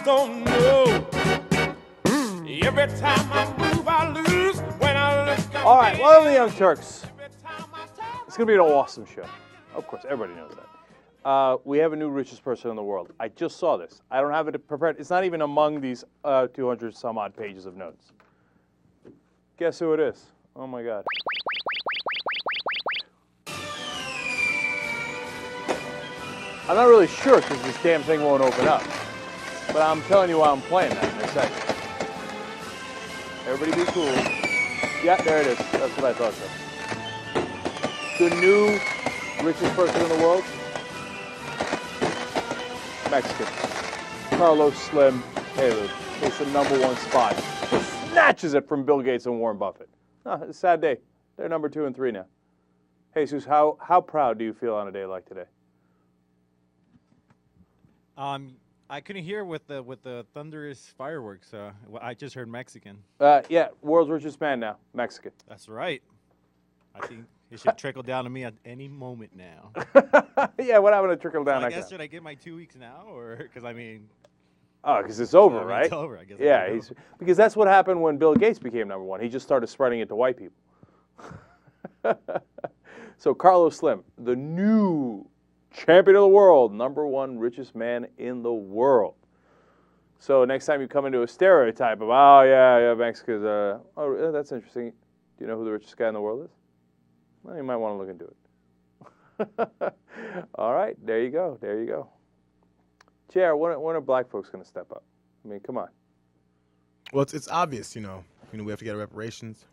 don't know. Every time I move, I lose. When I look All right, welcome to the Young Turks. It's going to be an awesome show. Of course, everybody knows that. We have a new richest person in the world. I just saw this. I don't have it prepared. It's not even among these 200 some odd pages of notes. Guess who it is? Oh my God. I'm not really sure because this damn thing won't open up. But I'm telling you why I'm playing that in a second. Everybody be cool. Yeah, there it is. That's what I thought so. The new richest person in the world? Mexican. Carlos Slim Haywood takes the #1 spot. Just snatches it from Bill Gates and Warren Buffett. Oh, it's a sad day. They're number 2 and 3 now. Jesus, how proud do you feel on a day like today? I couldn't hear with the thunderous fireworks. I just heard Mexican. Yeah, world's richest man now, Mexican. That's right. I think it should trickle down to me at any moment now. Yeah, what happened to trickle down? So I guess should I get my 2 weeks now, or because I mean? Oh, because it's over, right? It's over, I guess. Yeah, because that's what happened when Bill Gates became #1. He just started spreading it to white people. So Carlos Slim, the new champion of the world, #1 richest man in the world. So next time you come into a stereotype of, oh yeah, Mexico's, oh that's interesting. Do you know who the richest guy in the world is? Well, you might want to look into it. All right, there you go, there you go. JR, when are black folks going to step up? I mean, come on. Well, it's obvious, we have to get reparations.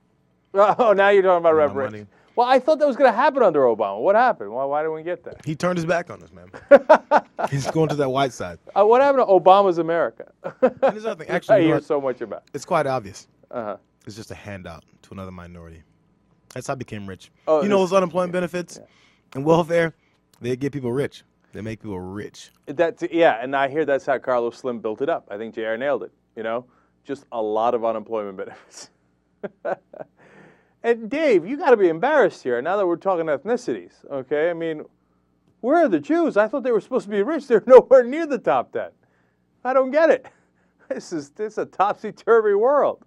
Oh, now you're talking about reparations. Well, I thought that was going to happen under Obama. What happened? Why didn't we get that? He turned his back on us, man. He's going to that white side. What happened to Obama's America? There's nothing. Actually, I hear so much about. It's quite obvious. Uh-huh. It's just a handout to another minority. That's how I became rich. Oh, those unemployment benefits and welfare, they get people rich. They make people rich. And I hear that's how Carlos Slim built it up. I think JR nailed it, Just a lot of unemployment benefits. And Dave, you got to be embarrassed here now that we're talking ethnicities, okay? I mean, where are the Jews? I thought they were supposed to be rich. They're nowhere near the top 10. I don't get it. This is a topsy-turvy world.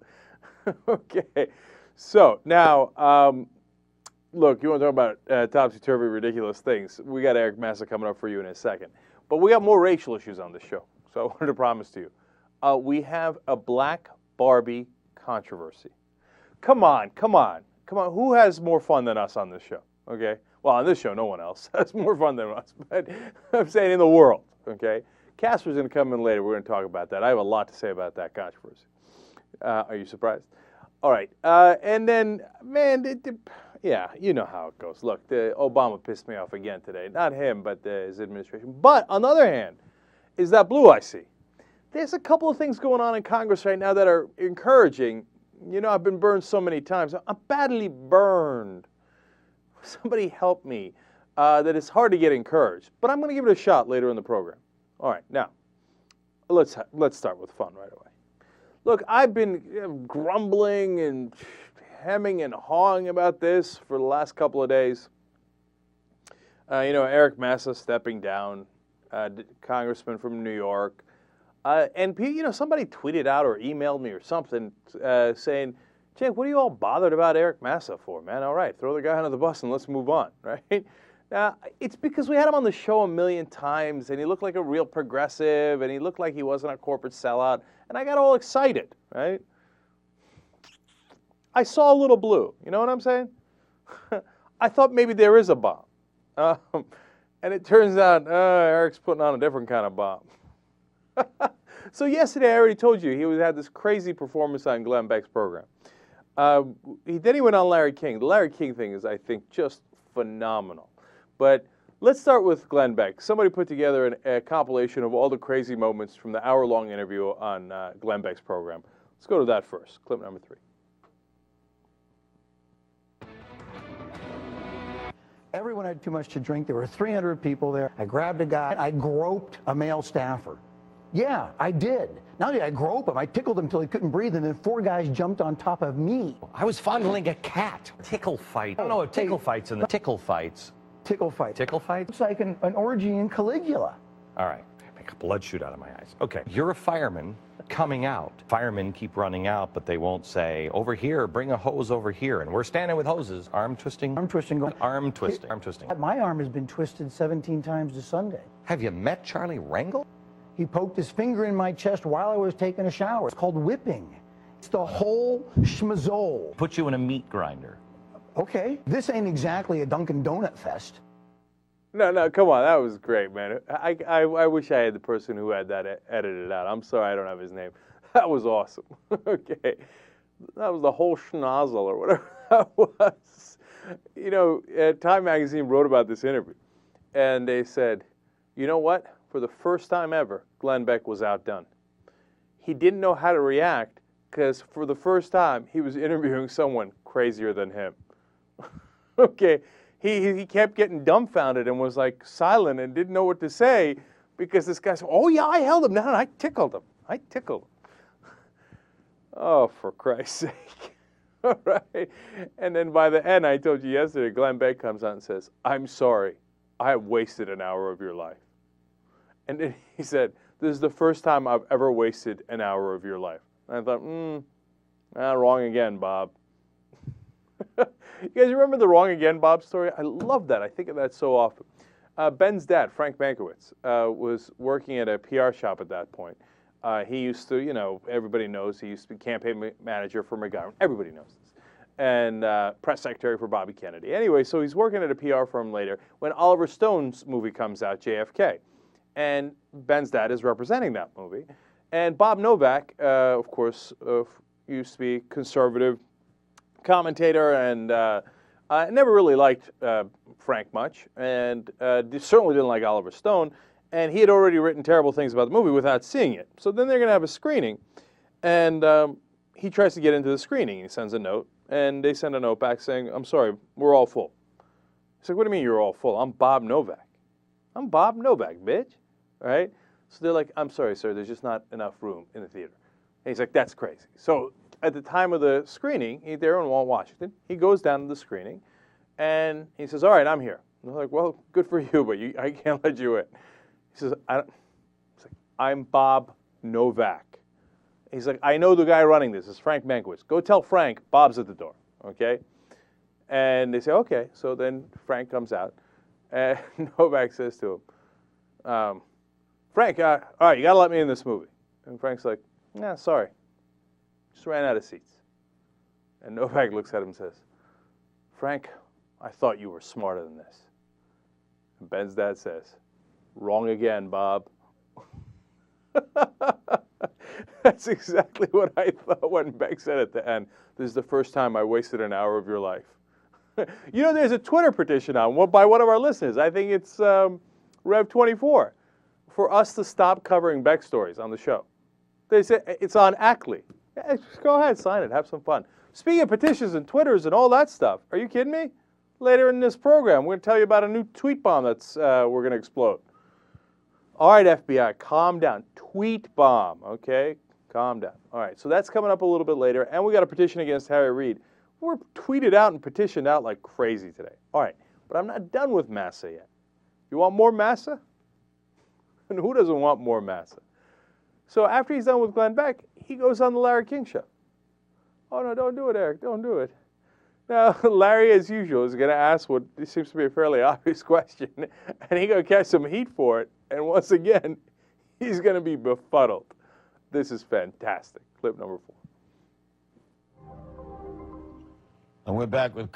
Okay. So now, look, you want to talk about topsy-turvy, ridiculous things. We got Eric Massa coming up for you in a second. But we got more racial issues on this show. So I wanted to promise to you. We have a black Barbie controversy. Come on. Who has more fun than us on this show? Okay. Well, on this show, no one else has more fun than us. But I'm saying in the world. Okay. Casper's going to come in later. We're going to talk about that. I have a lot to say about that controversy. Are you surprised? All right. And then, man, yeah, you know how it goes. Look, Obama pissed me off again today. Not him, but his administration. But on the other hand, is that blue I see. There's a couple of things going on in Congress right now that are encouraging. I've been burned so many times. I'm badly burned. Somebody help me. That it's hard to get encouraged. But I'm going to give it a shot later in the program. All right, now, let's start with fun right away. Look, I've been grumbling and hemming and hawing about this for the last couple of days. Eric Massa stepping down, congressman from New York. And somebody tweeted out or emailed me or something saying, Jake, what are you all bothered about Eric Massa for, man? All right, throw the guy under the bus and let's move on, right? Now, it's because we had him on the show a million times, and he looked like a real progressive, and he looked like he wasn't a corporate sellout, and I got all excited, right? I saw a little blue, you know what I'm saying? I thought maybe there is a bomb. And it turns out Eric's putting on a different kind of bomb. So yesterday, I already told you, he had this crazy performance on Glenn Beck's program. Then he went on Larry King. The Larry King thing is, I think, just phenomenal. But let's start with Glenn Beck. Somebody put together a compilation of all the crazy moments from the hour-long interview on Glenn Beck's program. Let's go to that first, clip number 3. Everyone had too much to drink. There were 300 people there. I grabbed a guy. I groped a male staffer. Yeah, I did. Not only did I grope him, I tickled him until he couldn't breathe, and then 4 guys jumped on top of me. I was fondling a cat. Tickle fight. I don't know what tickle fights in the tickle fights. Tickle fight. Tickle fight? It's like an orgy in Caligula. All right. blood shoot out of my eyes. Okay, you're a fireman coming out. Firemen keep running out, but they won't say, over here, bring a hose over here. And we're standing with hoses, arm twisting. Arm twisting. Arm twisting. Arm twisting. My arm has been twisted 17 times this Sunday. Have you met Charlie Rangel? He poked his finger in my chest while I was taking a shower. It's called whipping. It's the whole schmazole. Put you in a meat grinder. Okay, this ain't exactly a Dunkin' Donut fest. No, come on, that was great, man. I wish I had the person who had that edited out. I'm sorry I don't have his name. That was awesome. Okay, that was the whole schnozzle or whatever that was. You know, Time Magazine wrote about this interview, and they said, you know what? For the first time ever, Glenn Beck was outdone. He didn't know how to react because for the first time, he was interviewing someone crazier than him. Okay. He kept getting dumbfounded and was like silent and didn't know what to say because this guy said, oh yeah, I held him. No, I tickled him. I tickled him. Oh, for Christ's sake. All right. And then by the end, I told you yesterday, Glenn Beck comes out and says, I'm sorry. I have wasted an hour of your life. And then he said, this is the first time I've ever wasted an hour of your life. And I thought, wrong again, Bob. You guys remember the Wrong Again, Bob story? I love that. I think of that so often. Ben's dad, Frank Mankiewicz, was working at a PR shop at that point. He used to, you know, everybody knows, he used to be campaign manager for McGovern. Everybody knows this. And press secretary for Bobby Kennedy. Anyway, so he's working at a PR firm later when Oliver Stone's movie comes out, JFK. And Ben's dad is representing that movie. And Bob Novak, of course, used to be conservative commentator and never really liked Frank much and certainly didn't like Oliver Stone, and he had already written terrible things about the movie without seeing it. So then they're going to have a screening, and he tries to get into the screening. He sends a note, and they send a note back saying, I'm sorry, we're all full. He's like, what do you mean you're all full? I'm Bob Novak. I'm Bob Novak, bitch. Right? So they're like, I'm sorry, sir, there's just not enough room in the theater. And he's like, that's crazy. So at the time of the screening, they're in Washington. He goes down to the screening, and he says, all right, I'm here. And they're like, well, good for you, but I can't let you in. He says, I'm Bob Novak. He's like, I know the guy running this. It's Frank Mankiewicz. Go tell Frank Bob's at the door, okay? And they say, okay. So then Frank comes out, and Novak says to him, Frank, all right, you got to let me in this movie. And Frank's like, nah, sorry. Just ran out of seats. And Novak looks at him and says, Frank, I thought you were smarter than this. And Ben's dad says, wrong again, Bob. That's exactly what I thought when Beck said at the end. This is the first time I wasted an hour of your life. You know, there's a Twitter petition on by one of our listeners. I think it's Rev24 for us to stop covering Beck stories on the show. They say it's on Ackley. Just go ahead, sign it, have some fun. Speaking of petitions and Twitters and all that stuff, are you kidding me? Later in this program, we're going to tell you about a new tweet bomb that's we're going to explode. All right, FBI, calm down. Tweet bomb, okay? Calm down. All right, so that's coming up a little bit later, and we got a petition against Harry Reid. We're tweeted out and petitioned out like crazy today. All right, but I'm not done with Massa yet. You want more Massa? And who doesn't want more Massa? So after he's done with Glenn Beck, he goes on the Larry King show. Oh, no, don't do it, Eric. Don't do it. Now, Larry, as usual, is going to ask what seems to be a fairly obvious question, and he's going to catch some heat for it. And once again, he's going to be befuddled. This is fantastic. Clip number 4. And we're back with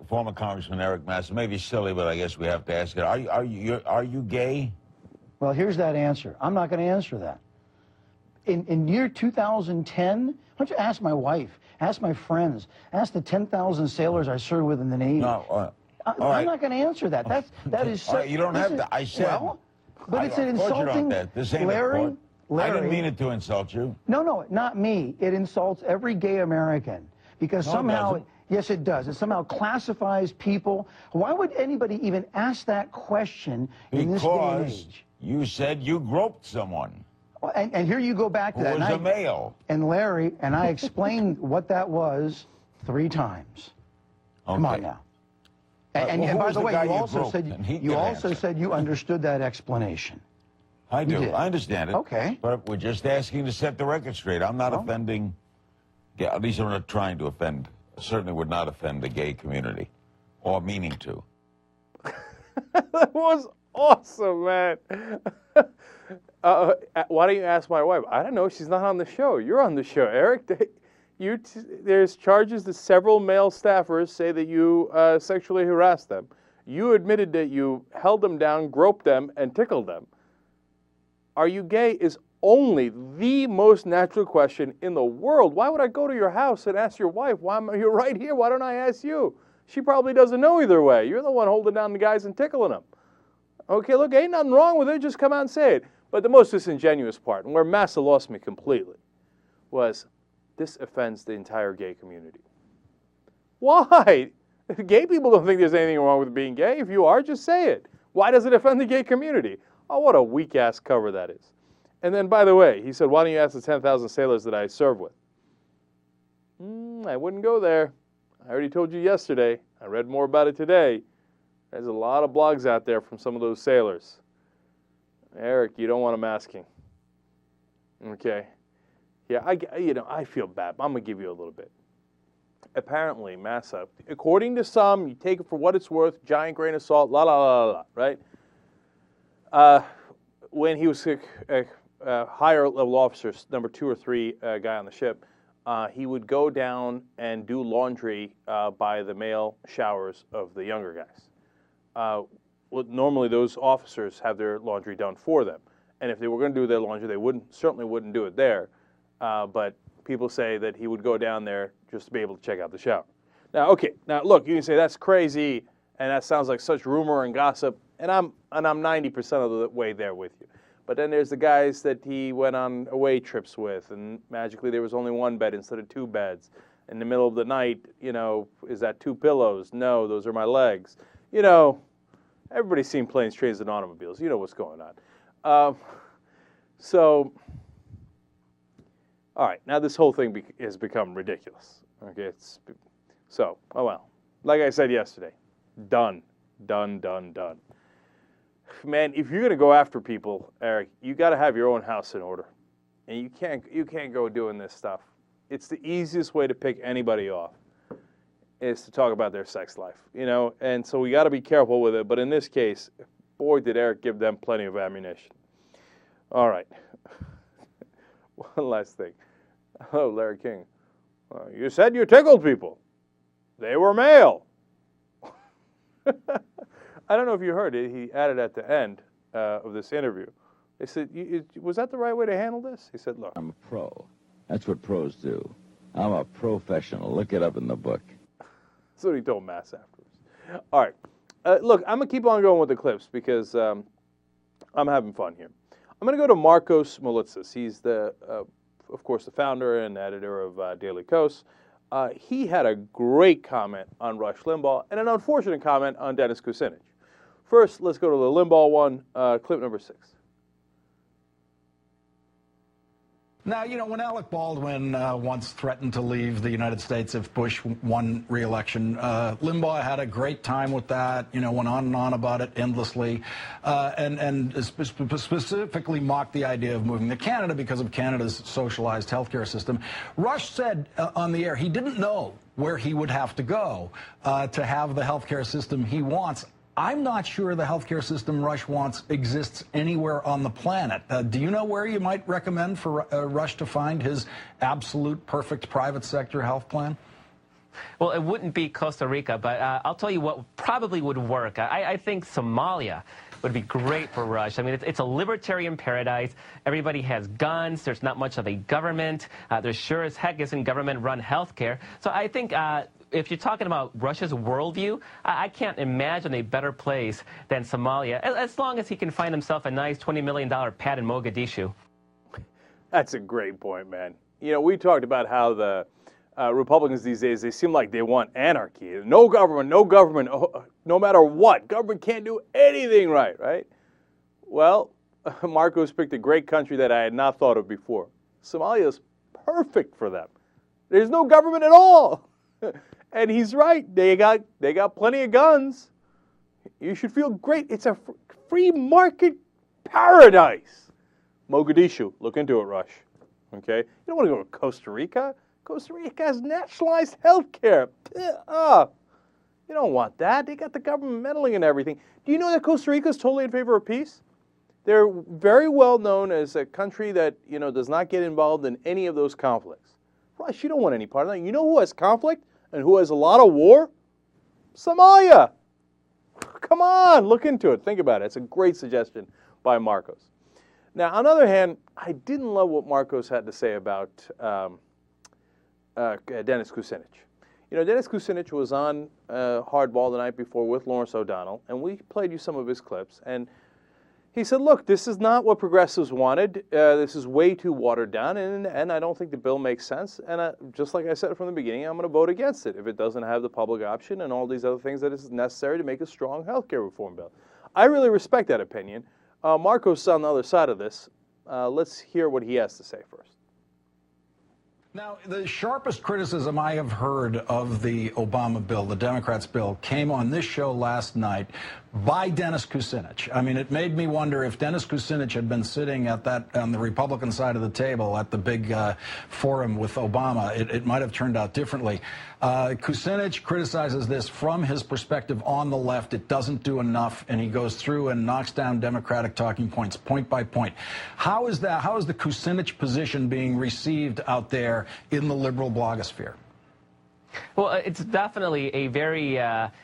former Congressman Eric Massa. Maybe silly, but I guess we have to ask it. Are you gay? Well, here's that answer. I'm not going to answer that. In year 2010, why don't you ask my wife, ask my friends, ask the 10,000 sailors I served with in the Navy. No, I'm not going to answer that. That is so. You don't have to. I said. Well, but it's an insulting. This ain't Larry, I didn't mean it to insult you. No, not me. It insults every gay American because somehow. Yes, it does. It somehow classifies people. Why would anybody even ask that question in this day and age? You said you groped someone. Well, and here you go back to that. Who was a male. And Larry, and I explained what that was 3 times. Okay. Come on now. And by the way, you also said you understood that explanation. I do. You did. I understand it. Okay. But we're just asking to set the record straight. I'm not offending. Yeah, at least I'm not trying to offend. Certainly would not offend the gay community, or meaning to. That was awesome, man. Why don't you ask my wife? I don't know. She's not on the show. You're on the show, Eric. There's charges that several male staffers say that you sexually harassed them. You admitted that you held them down, groped them, and tickled them. Are you gay is only the most natural question in the world. Why would I go to your house and ask your wife? You're right here. Why don't I ask you? She probably doesn't know either way. You're the one holding down the guys and tickling them. Okay, look, ain't nothing wrong with it. Just come out and say it. But the most disingenuous part, and where Massa lost me completely, was this offends the entire gay community. Why? Gay people don't think there's anything wrong with being gay. If you are, just say it. Why does it offend the gay community? Oh, what a weak-ass cover that is. And then, by the way, he said, why don't you ask the 10,000 sailors that I serve with? I wouldn't go there. I already told you yesterday. I read more about it today. There's a lot of blogs out there from some of those sailors. Eric, you don't want them asking. Okay. Yeah, I feel bad. I'm going to give you a little bit. Apparently, Massa, according to some, you take it for what it's worth, giant grain of salt, la la la la, right? When he was a higher level officer, number 2 or 3 guy on the ship, he would go down and do laundry by the male showers of the younger guys. Normally, those officers have their laundry done for them, and if they were going to do their laundry, they certainly wouldn't do it there. But people say that he would go down there just to be able to check out the shower. Now, okay, look, you can say that's crazy, and that sounds like such rumor and gossip, and I'm 90% of the way there with you. But then there's the guys that he went on away trips with, and magically there was only 1 bed instead of 2 beds. In the middle of the night, is that 2 pillows? No, those are my legs. Everybody's seen planes, trains, and automobiles. You know what's going on. All right, now this whole thing has become ridiculous. Okay, oh well. Like I said yesterday, done. Man, if you're going to go after people, Eric, you got to have your own house in order. And you can't go doing this stuff. It's the easiest way to pick anybody off is to talk about their sex life, and so we got to be careful with it. But in this case, boy, did Eric give them plenty of ammunition. All right. One last thing. Oh, Larry King. You said you tickled people. They were male. I don't know if you heard it. He added at the end of this interview. They said, was that the right way to handle this? He said, look. I'm a pro. That's what pros do. I'm a professional. Look it up in the book. That's what he told Mass afterwards. All right. Look, I'm going to keep on going with the clips because I'm having fun here. I'm going to go to Markos Moulitsas. He's of course, the founder and editor of Daily Kos. He had a great comment on Rush Limbaugh and an unfortunate comment on Dennis Kucinich. First, let's go to the Limbaugh one, clip number 6. Now, when Alec Baldwin once threatened to leave the United States if Bush won re-election, Limbaugh had a great time with that, went on and on about it endlessly, and specifically mocked the idea of moving to Canada because of Canada's socialized healthcare system. Rush said on the air he didn't know where he would have to go to have the healthcare system he wants. I'm not sure the healthcare system Rush wants exists anywhere on the planet. Do you know where you might recommend for Rush to find his absolute perfect private sector health plan? Well, it wouldn't be Costa Rica, but I'll tell you what probably would work. I think Somalia would be great for Rush. I mean, it's a libertarian paradise. Everybody has guns. There's not much of a government. There sure as heck isn't government-run healthcare. So I think if you're talking about Russia's worldview, I can't imagine a better place than Somalia, as long as he can find himself a nice $20 million pad in Mogadishu. That's a great point, man. We talked about how the Republicans these days, they seem like they want anarchy. No government, no matter what. Government can't do anything right? Well, Marcos picked a great country that I had not thought of before. Somalia is perfect for them. There's no government at all. And he's right. They got plenty of guns. You should feel great. It's a free market paradise. Mogadishu, look into it, Rush. Okay? You don't want to go to Costa Rica. Costa Rica has nationalized health care. You don't want that. They got the government meddling in everything. Do you know that Costa Rica is totally in favor of peace? They're very well known as a country that, does not get involved in any of those conflicts. Rush, you don't want any part of that. You know who has conflict and who has a lot of war? Somalia. Come on, look into it. Think about it. It's a great suggestion by Marcos. Now, on the other hand, I didn't love what Marcos had to say about Dennis Kucinich. Dennis Kucinich was on Hardball the night before with Lawrence O'Donnell, and we played you some of his clips. And he said, look, this is not what progressives wanted. This is way too watered down, and I don't think the bill makes sense. And just like I said from the beginning, I'm going to vote against it if it doesn't have the public option and all these other things that is necessary to make a strong health care reform bill. I really respect that opinion. Marcos is on the other side of this. Let's hear what he has to say first. Now, the sharpest criticism I have heard of the Obama bill, the Democrats' bill, came on this show last night by Dennis Kucinich. I mean, it made me wonder if Dennis Kucinich had been sitting at on the Republican side of the table at the big forum with Obama, it might have turned out differently. Kucinich criticizes this from his perspective on the left. It doesn't do enough, and he goes through and knocks down Democratic talking points point by point. How is the Kucinich position being received out there in the liberal blogosphere? Well, it's definitely a very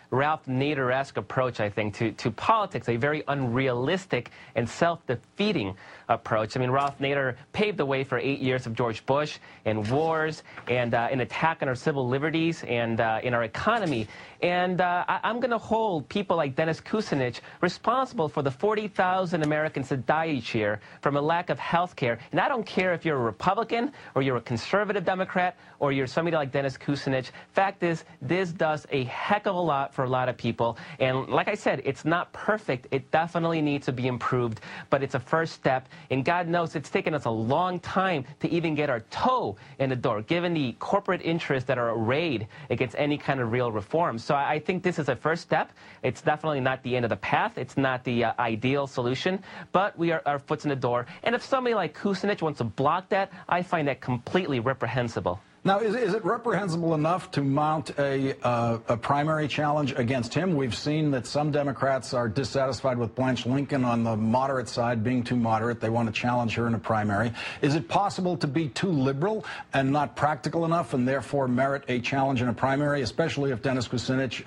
Ralph Nader-esque approach, I think, to politics, a very unrealistic and self-defeating approach. I mean, Ralph Nader paved the way for 8 years of George Bush and wars and an attack on our civil liberties and in our economy. And I'm going to hold people like Dennis Kucinich responsible for the 40,000 Americans that die each year from a lack of health care. And I don't care if you're a Republican or you're a conservative Democrat or you're somebody like Dennis Kucinich. Fact is, this does a heck of a lot for a lot of people. And like I said, it's not perfect. It definitely needs to be improved, but it's a first step. And God knows it's taken us a long time to even get our toe in the door, given the corporate interests that are arrayed against any kind of real reform. So I think this is a first step. It's definitely not the end of the path. It's not the ideal solution, but we are our foot's in the door. And if somebody like Kucinich wants to block that, I find that completely reprehensible. Now, is it reprehensible enough to mount a primary challenge against him? We've seen that some Democrats are dissatisfied with Blanche Lincoln on the moderate side, being too moderate. They want to challenge her in a primary. Is it possible to be too liberal and not practical enough and therefore merit a challenge in a primary, especially if Dennis Kucinich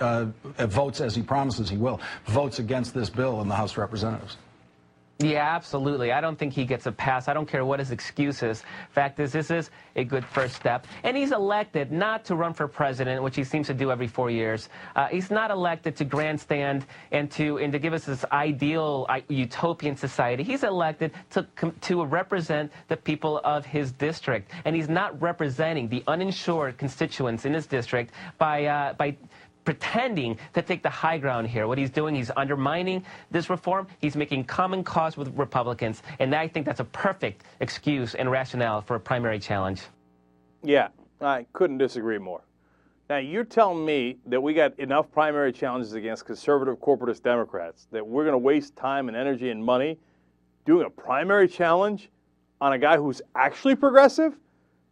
votes, as he promises he will, votes against this bill in the House of Representatives? Yeah, absolutely. I don't think he gets a pass. I don't care what his excuse is. Fact is, this is a good first step. And he's elected not to run for president, which he seems to do every 4 years. He's not elected to grandstand and to give us this ideal utopian society. He's elected to represent the people of his district. And he's not representing the uninsured constituents in his district by pretending to take the high ground here. What he's doing, he's undermining this reform. He's making common cause with Republicans. And I think that's a perfect excuse and rationale for a primary challenge. Yeah, I couldn't disagree more. Now, you're telling me that we got enough primary challenges against conservative corporatist Democrats that we're going to waste time and energy and money doing a primary challenge on a guy who's actually progressive?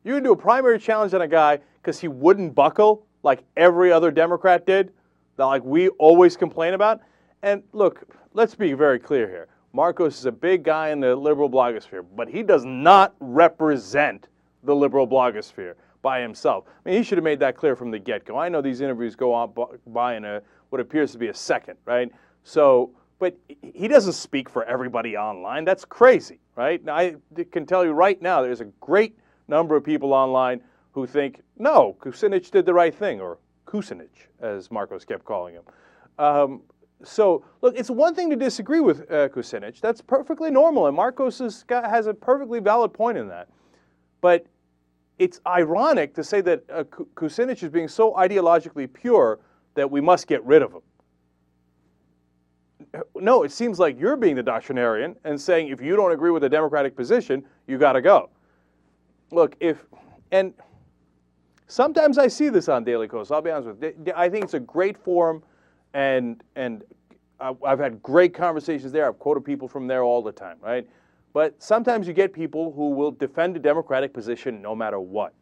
You're going to do a primary challenge on a guy because he wouldn't buckle like every other Democrat did, that like we always complain about? And look, let's be very clear here. Marcos is a big guy in the liberal blogosphere, but he does not represent the liberal blogosphere by himself. I mean, he should have made that clear from the get-go. I know these interviews go on by in what appears to be a second, right? So, but he doesn't speak for everybody online. That's crazy, right? Now, I can tell you right now, there's a great number of people online who think, no, Kucinich did the right thing, or Kucinich, as Marcos kept calling him. So, look, it's one thing to disagree with Kucinich. That's perfectly normal, and Marcos has a perfectly valid point in that. But it's ironic to say that Kucinich is being so ideologically pure that we must get rid of him. No, it seems like you're being the doctrinarian and saying if you don't agree with the Democratic position, you got to go. Look, and sometimes I see this on Daily Kos, I'll be honest with you. I think it's a great forum, and I've had great conversations there. I've quoted people from there all the time, right? But sometimes you get people who will defend a Democratic position no matter what.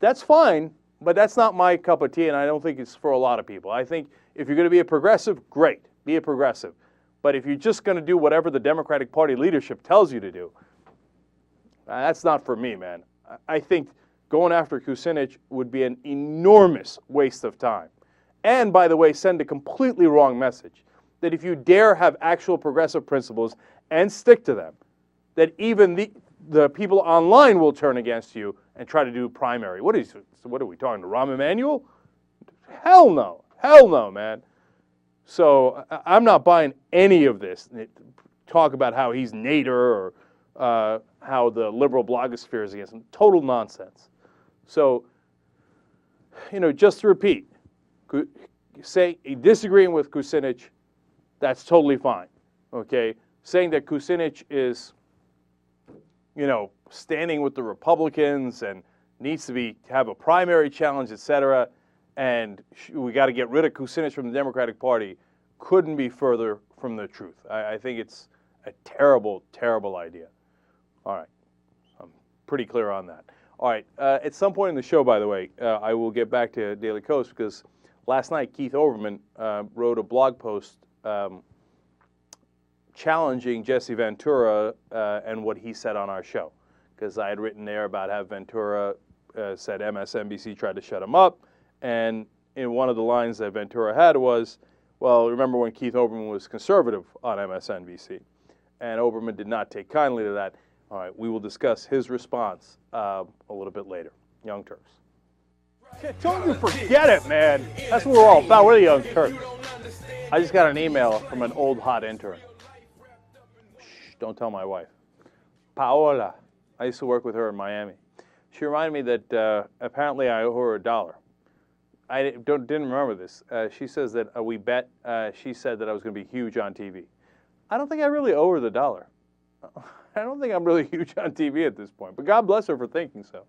That's fine, but that's not my cup of tea, and I don't think it's for a lot of people. I think if you're going to be a progressive, great, be a progressive. But if you're just going to do whatever the Democratic Party leadership tells you to do, that's not for me, man. I think going after Kucinich would be an enormous waste of time. And, by the way, send a completely wrong message. That if you dare have actual progressive principles and stick to them, that even the people online will turn against you and try to do primary. What are we talking to, Rahm Emanuel? Hell no. Hell no, man. So I'm not buying any of this. Talk about how he's Nader or how the liberal blogosphere is against him. Total nonsense. So, just to repeat, say disagreeing with Kucinich, that's totally fine, okay? Saying that Kucinich is, standing with the Republicans and needs to have a primary challenge, etc., and we got to get rid of Kucinich from the Democratic Party, couldn't be further from the truth. I think it's a terrible, terrible idea. All right, I'm pretty clear on that. All right, at some point in the show, by the way, I will get back to Daily Kos because last night Keith Olbermann wrote a blog post challenging Jesse Ventura and what he said on our show. Because I had written there about how Ventura said MSNBC tried to shut him up. And in one of the lines that Ventura had was, well, remember when Keith Olbermann was conservative on MSNBC? And Olbermann did not take kindly to that. All right, we will discuss his response a little bit later. Young Turks. Don't you forget it, man. That's what we're all about. We're the Young Turks. I just got an email from an old hot intern. Shh, don't tell my wife. Paola. I used to work with her in Miami. She reminded me that apparently I owe her $1. I didn't remember this. She says that we bet. She said that I was going to be huge on TV. I don't think I really owe her the $1. I don't think I'm really huge on TV at this point. But God bless her for thinking so.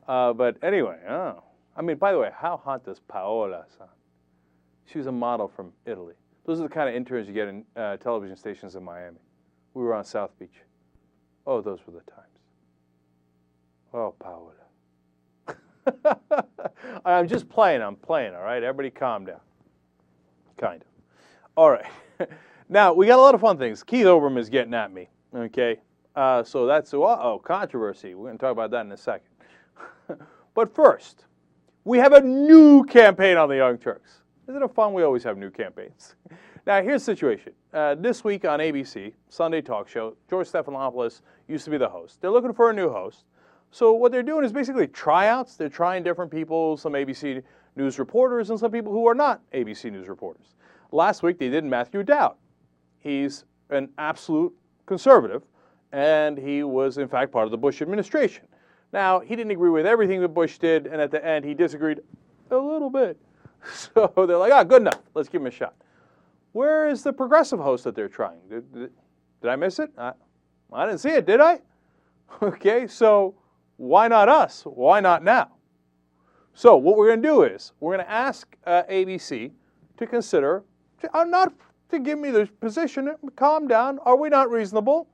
But anyway, I don't know. I mean, by the way, how hot does Paola sound? She was a model from Italy. Those are the kind of interns you get in television stations in Miami. We were on South Beach. Oh, those were the times. Oh, Paola. I'm just playing. I'm playing, all right? Everybody calm down. Kind of. All right. Now, we got a lot of fun things. Keith Olbermann is getting at me, okay? So that's, controversy. We're going to talk about that in a second. But first, we have a new campaign on the Young Turks. Isn't it fun? We always have new campaigns. Now, here's the situation. This week on ABC, Sunday talk show, George Stephanopoulos used to be the host. They're looking for a new host. So what they're doing is basically tryouts. They're trying different people, some ABC News reporters and some people who are not ABC News reporters. Last week, they did Matthew Dowd. He's an absolute conservative, and he was, in fact, part of the Bush administration. Now, he didn't agree with everything that Bush did, and at the end, he disagreed a little bit. So they're like, good enough. Let's give him a shot. Where is the progressive host that they're trying? Did I miss it? I didn't see it, did I? Okay, so why not us? Why not now? So what we're going to do is we're going to ask ABC to consider, not to give me the position, calm down. Are we not reasonable?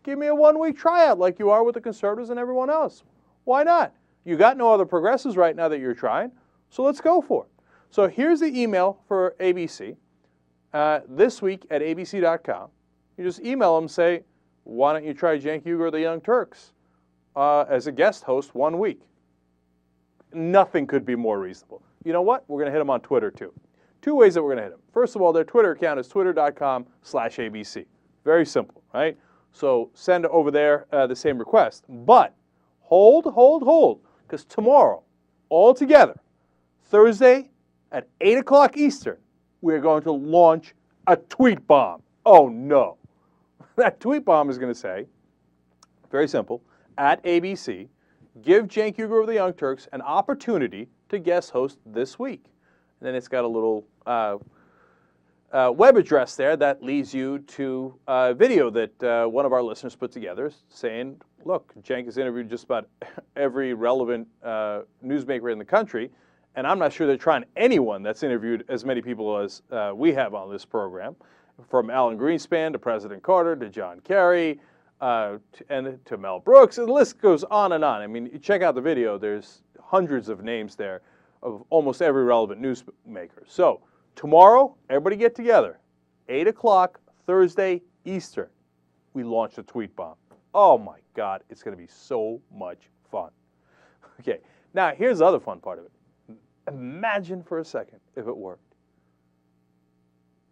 Give me a one-week tryout like you are with the conservatives and everyone else. Why not? You got no other progressives right now that you're trying, so let's go for it. So here's the email for ABC. This week at abc.com. You just email them, say, why don't you try Cenk Uygur or the Young Turks as a guest host 1 week? Nothing could be more reasonable. You know what? We're going to hit them on Twitter, too. Two ways that we're going to hit them. First of all, their Twitter account is twitter.com/ABC. Very simple, right? So send over there the same request. But hold, because tomorrow, all together, Thursday at 8 o'clock Eastern, we're going to launch a tweet bomb. Oh, no. That tweet bomb is going to say, very simple, at ABC, give Cenk Uygur of the Young Turks an opportunity to guest host this week. And then it's got a little web address there that leads you to a video that one of our listeners put together saying, look, Cenk has interviewed just about every relevant newsmaker in the country, and I'm not sure they're trying anyone that's interviewed as many people as we have on this program. from Alan Greenspan to President Carter to John Kerry and to Mel Brooks. And the list goes on and on. I mean, you check out the video. There's hundreds of names there of almost every relevant newsmaker. So tomorrow, everybody get together. 8 o'clock, Thursday, Eastern. We launch the tweet bomb. Oh my God, it's going to be so much fun. Okay, now here's the other fun part of it. Imagine for a second if it worked.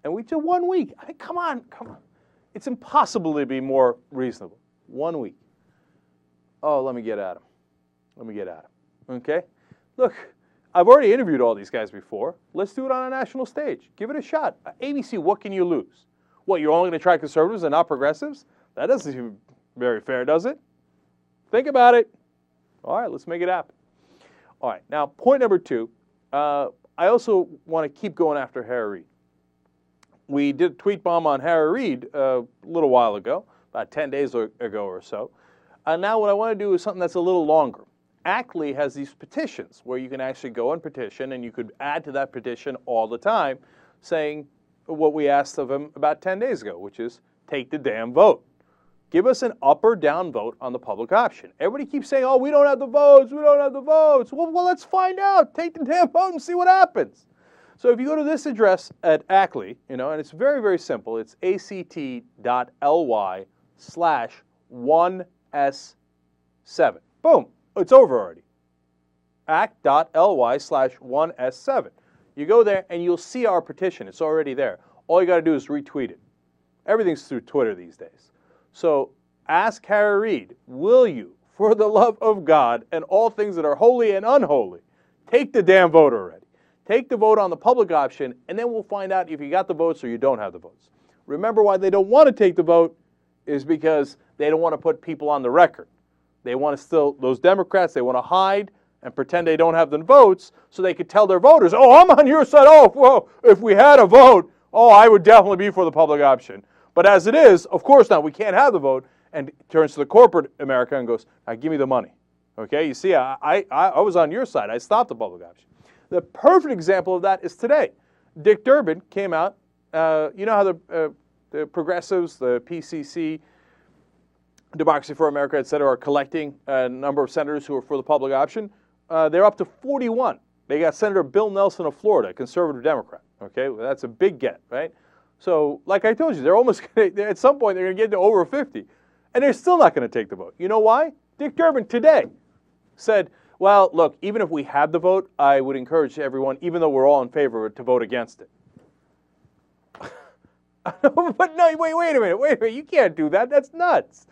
And we did 1 week. I mean, come on. It's impossible to be more reasonable. 1 week. Oh, let me get at him. Okay? Look, I've already interviewed all these guys before. Let's do it on a national stage. Give it a shot. ABC, what can you lose? What, you're only going to try conservatives and not progressives? That doesn't seem very fair, does it? Think about it. All right, let's make it happen. All right, now point number 2. I also want to keep going after Harry Reid. We did a tweet bomb on Harry Reid a little while ago, about 10 days ago or so. Now what I want to do is something that's a little longer. Ackley has these petitions where you can actually go and petition, and you could add to that petition all the time, saying what we asked of him about 10 days ago, which is take the damn vote. Give us an up or down vote on the public option. Everybody keeps saying, oh, we don't have the votes, we don't have the votes. Well, let's find out. Take the damn vote and see what happens. So if you go to this address at Ackley, and it's very, very simple. It's act.ly/1s7. Boom. It's over already. act.ly/1s7. You go there and you'll see our petition. It's already there. All you got to do is retweet it. Everything's through Twitter these days. So ask Harry Reid, will you, for the love of God and all things that are holy and unholy, take the damn vote already? Take the vote on the public option, and then we'll find out if you got the votes or you don't have the votes. Remember, why they don't want to take the vote is because they don't want to put people on the record. They want to still, those Democrats, they want to hide and pretend they don't have the votes so they could tell their voters, oh, I'm on your side. Oh, well, if we had a vote, oh, I would definitely be for the public option. But as it is, of course not. We can't have the vote. And turns to the corporate America and goes, now give me the money. Okay, you see, I was on your side. I stopped the public option. The perfect example of that is today. Dick Durbin came out. You know how the progressives, the PCC, Democracy for America, et cetera, are collecting a number of senators who are for the public option? They're up to 41. They got Senator Bill Nelson of Florida, a conservative Democrat. Okay, well, that's a big get, right? So, like I told you, they're almost at some point they're going to get to over 50, and they're still not going to take the vote. You know why? Dick Durbin today said, well, look, even if we had the vote, I would encourage everyone, even though we're all in favor of it, to vote against it. But no, wait a minute, you can't do that. That's nuts.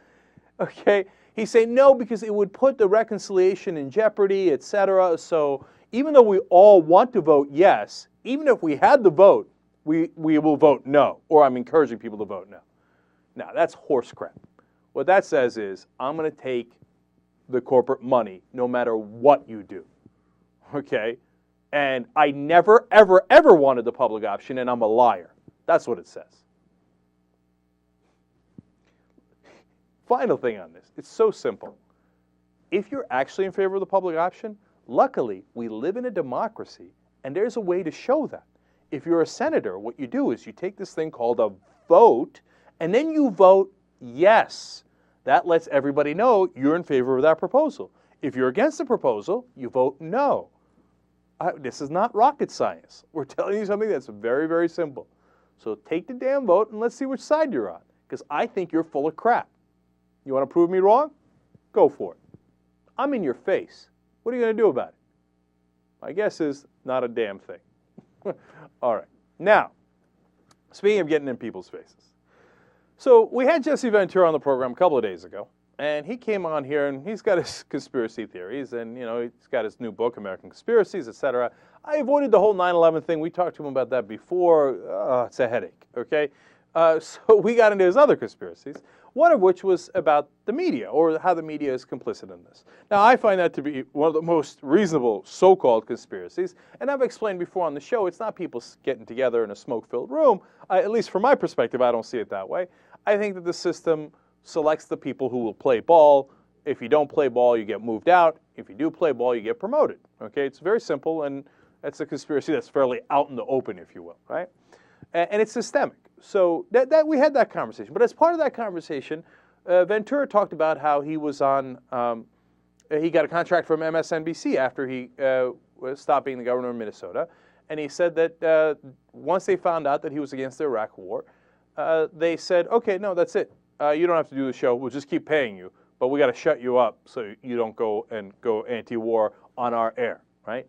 Okay, he's saying no because it would put the reconciliation in jeopardy, etc. So even though we all want to vote yes, even if we had the vote, we will vote no, or I'm encouraging people to vote no. Now, that's horse crap. What that says is I'm going to take the corporate money no matter what you do, okay? And I never, ever, ever wanted the public option, and I'm a liar. That's what it says. Final thing on this, it's so simple. If you're actually in favor of the public option, luckily, we live in a democracy, and there's a way to show that. If you're a senator, what you do is you take this thing called a vote, and then you vote yes. That lets everybody know you're in favor of that proposal. If you're against the proposal, you vote no. This is not rocket science. We're telling you something that's very, very simple. So take the damn vote and let's see which side you're on, because I think you're full of crap. You want to prove me wrong? Go for it. I'm in your face. What are you going to do about it? My guess is not a damn thing. All right. Now, speaking of getting in people's faces. So we had Jesse Ventura on the program a couple of days ago, and he came on here, and he's got his conspiracy theories, and, he's got his new book, American Conspiracies, etc. I avoided the whole 9/11 thing. We talked to him about that before. It's a headache, okay? So we got into his other conspiracies, one of which was about the media, or how the media is complicit in this. Now, I find that to be one of the most reasonable so-called conspiracies, and I've explained before on the show, it's not people getting together in a smoke-filled room. At least from my perspective, I don't see it that way. I think that the system selects the people who will play ball. If you don't play ball, you get moved out. If you do play ball, you get promoted. Okay, it's very simple, and that's a conspiracy that's fairly out in the open, if you will, right? And it's systemic. so that we had that conversation. But as part of that conversation, Ventura talked about how he was on. He got a contract from MSNBC after he stopped being the governor of Minnesota, and he said that once they found out that he was against the Iraq War, they said, "Okay, no, that's it. You don't have to do the show. We'll just keep paying you, but we got to shut you up so you don't go anti-war on our air." Right?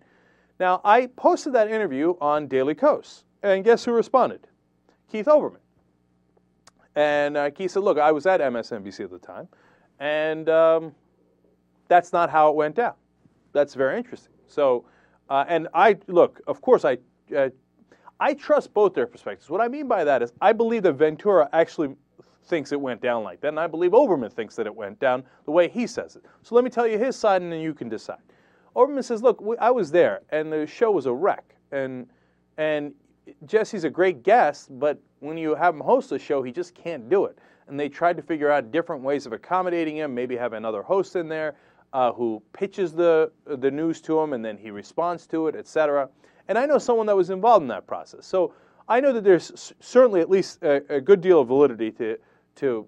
Now, I posted that interview on Daily Kos, and guess who responded? Keith Olbermann. And Keith said, "Look, I was at MSNBC at the time, and that's not how it went down." That's very interesting. So, and of course, I trust both their perspectives. What I mean by that is I believe that Ventura actually thinks it went down like that, and I believe Olbermann thinks that it went down the way he says it. So let me tell you his side, and then you can decide. Olbermann says, "Look, I was there, and the show was a wreck, and Jesse's a great guest, but when you have him host a show, he just can't do it. And they tried to figure out different ways of accommodating him, maybe have another host in there who pitches the news to him, and then he responds to it, etc. And I know someone that was involved in that process. So I know that there's certainly at least a good deal of validity to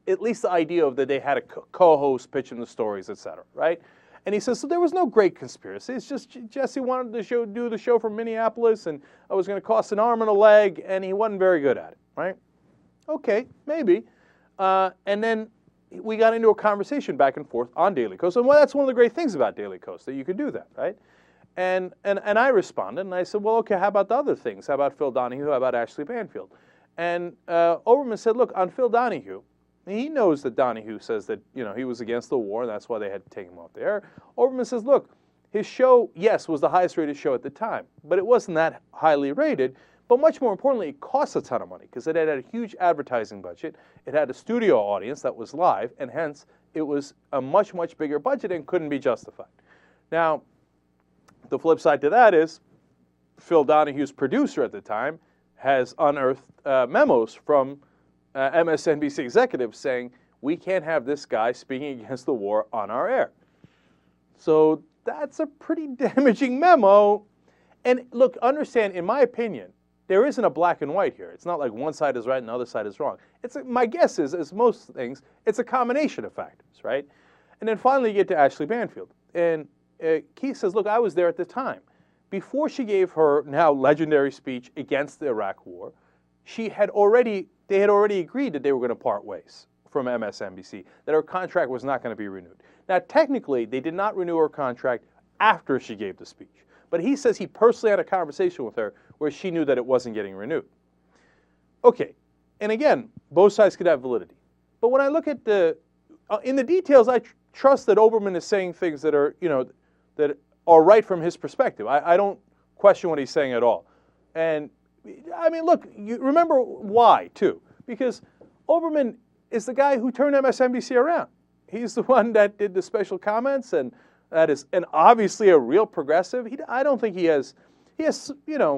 at least the idea of that they had a co-host pitching the stories, etc. Right? And he says, so there was no great conspiracy. It's just Jesse wanted to do the show from Minneapolis, and it was going to cost an arm and a leg, and he wasn't very good at it, right? Okay, maybe. And then we got into a conversation back and forth on Daily Kos, and that's one of the great things about Daily Kos, that you can do that, right? And I responded, and I said, well, okay, how about the other things? How about Phil Donahue? How about Ashley Banfield? And Olbermann said, look, on Phil Donahue, he knows that Donahue says that, he was against the war, and that's why they had to take him off the air. Olbermann says, look, his show, yes, was the highest rated show at the time, but it wasn't that highly rated. But much more importantly, it cost a ton of money because it had a huge advertising budget. It had a studio audience that was live, and hence it was a much, much bigger budget and couldn't be justified. Now, the flip side to that is Phil Donahue's producer at the time has unearthed memos from MSNBC executives saying, we can't have this guy speaking against the war on our air. So that's a pretty damaging memo. And look, understand, in my opinion, there isn't a black and white here. It's not like one side is right and the other side is wrong. My guess is, as most things, it's a combination of factors, right? And then finally you get to Ashley Banfield. And Keith says, look, I was there at the time. Before she gave her now legendary speech against the Iraq War, they had already agreed that they were going to part ways from MSNBC, that her contract was not going to be renewed. Now, technically, they did not renew her contract after she gave the speech. But he says he personally had a conversation with her where she knew that it wasn't getting renewed. Okay, and again, both sides could have validity. But when I look at in the details, I trust that Olbermann is saying things that are, that are right from his perspective. I don't question what he's saying at all. And I mean, look, you remember why, too. Because Olbermann is the guy who turned MSNBC around. He's the one that did the special comments, and that is, and obviously a real progressive. I don't think he still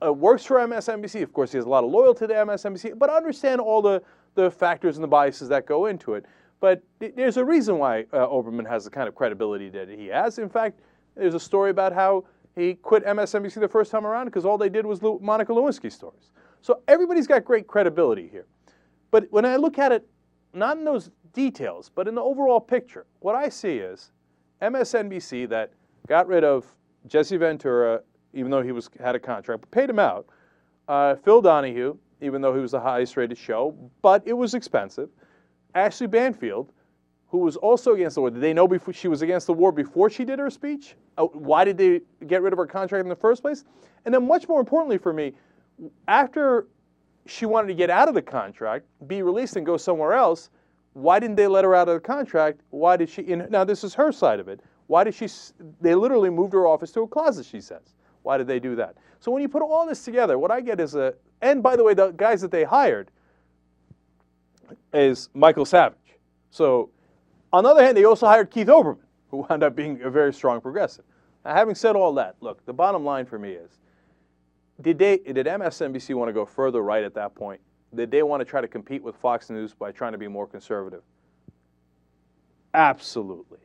works for MSNBC. Of course, he has a lot of loyalty to MSNBC, but understand all the factors and the biases that go into it. But there's a reason why Olbermann has the kind of credibility that he has. In fact, there's a story about how he quit MSNBC the first time around because all they did was Monica Lewinsky stories. So everybody's got great credibility here. But when I look at it, not in those details, but in the overall picture, what I see is MSNBC that got rid of Jesse Ventura, even though he had a contract, but paid him out. Phil Donahue, even though he was the highest rated show, but it was expensive. Ashley Banfield, who was also against the war. Did they know she was against the war before she did her speech? Why did they get rid of her contract in the first place? And then much more importantly for me, after she wanted to get out of the contract, be released and go somewhere else, why didn't they let her out of the contract? Why did she, now this is her side of it, why did they literally moved her office to a closet, she says. Why did they do that? So when you put all this together, what I get is and by the way, the guys that they hired is Michael Savage. So on the other hand, they also hired Keith Olbermann, who wound up being a very strong progressive. Now, having said all that, look, the bottom line for me is, did MSNBC want to go further right at that point? Did they want to try to compete with Fox News by trying to be more conservative? Absolutely.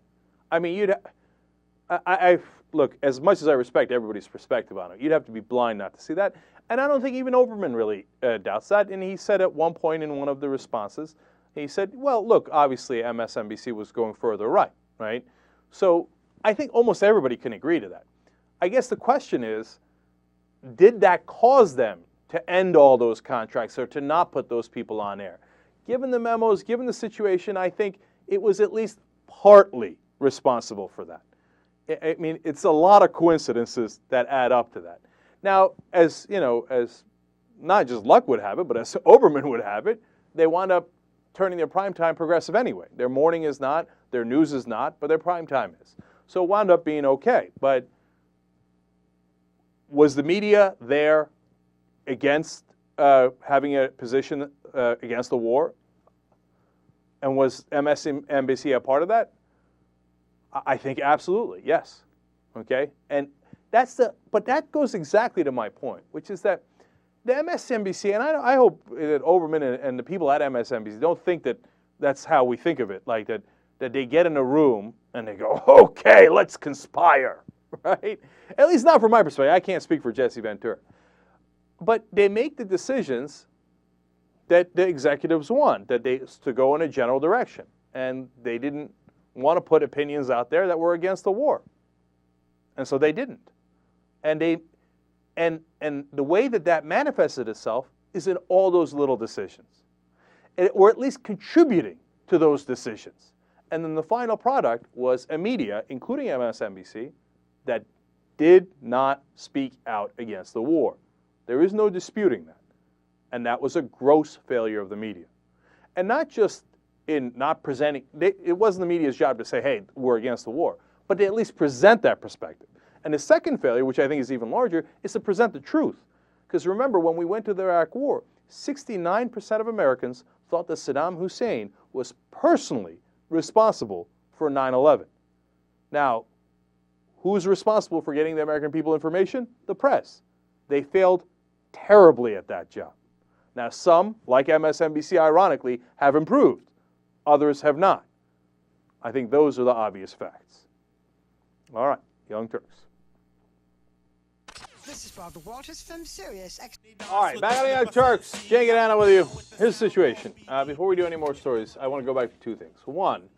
I mean, look, as much as I respect everybody's perspective on it, you'd have to be blind not to see that. And I don't think even Oberman really doubts that. And he said at one point in one of the responses, he said, well, look, obviously MSNBC was going further right? So I think almost everybody can agree to that. I guess the question is, did that cause them to end all those contracts or to not put those people on air? Given the memos, given the situation, I think it was at least partly responsible for that. I mean, it's a lot of coincidences that add up to that. Now, as you know, as not just luck would have it, but as Oberman would have it, they wound up turning their primetime progressive anyway. Their morning is not, their news is not, but their primetime is. So it wound up being okay. But was the media there against having a position against the war? And was MSNBC a part of that? I think absolutely, yes. Okay? And but that goes exactly to my point, which is that the MSNBC, and I hope that Oberman and the people at MSNBC don't think that that's how we think of it, like that they get in a room and they go, okay, let's conspire, right? At least not from my perspective. I can't speak for Jesse Ventura. But they make the decisions that the executives want, to go in a general direction. And they didn't want to put opinions out there that were against the war. And so they didn't. And the way that manifested itself is in all those little decisions. Or at least contributing to those decisions. And then the final product was a media, including MSNBC, that did not speak out against the war. There is no disputing that. And that was a gross failure of the media. And not just in not presenting, it wasn't the media's job to say, hey, we're against the war, but to at least present that perspective. And the second failure, which I think is even larger, is to present the truth. Because remember, when we went to the Iraq War, 69% of Americans thought that Saddam Hussein was personally responsible for 9/11. Now, who's responsible for getting the American people information? The press. They failed terribly at that job. Now, some, like MSNBC, ironically, have improved. Others have not. I think those are the obvious facts. All right, Young Turks. This is Barbara Walters from Sirius. All right, back on the Young Turks. Jay Gadana with you. Here's the situation. Before we do any more stories, I want to go back to two things. One,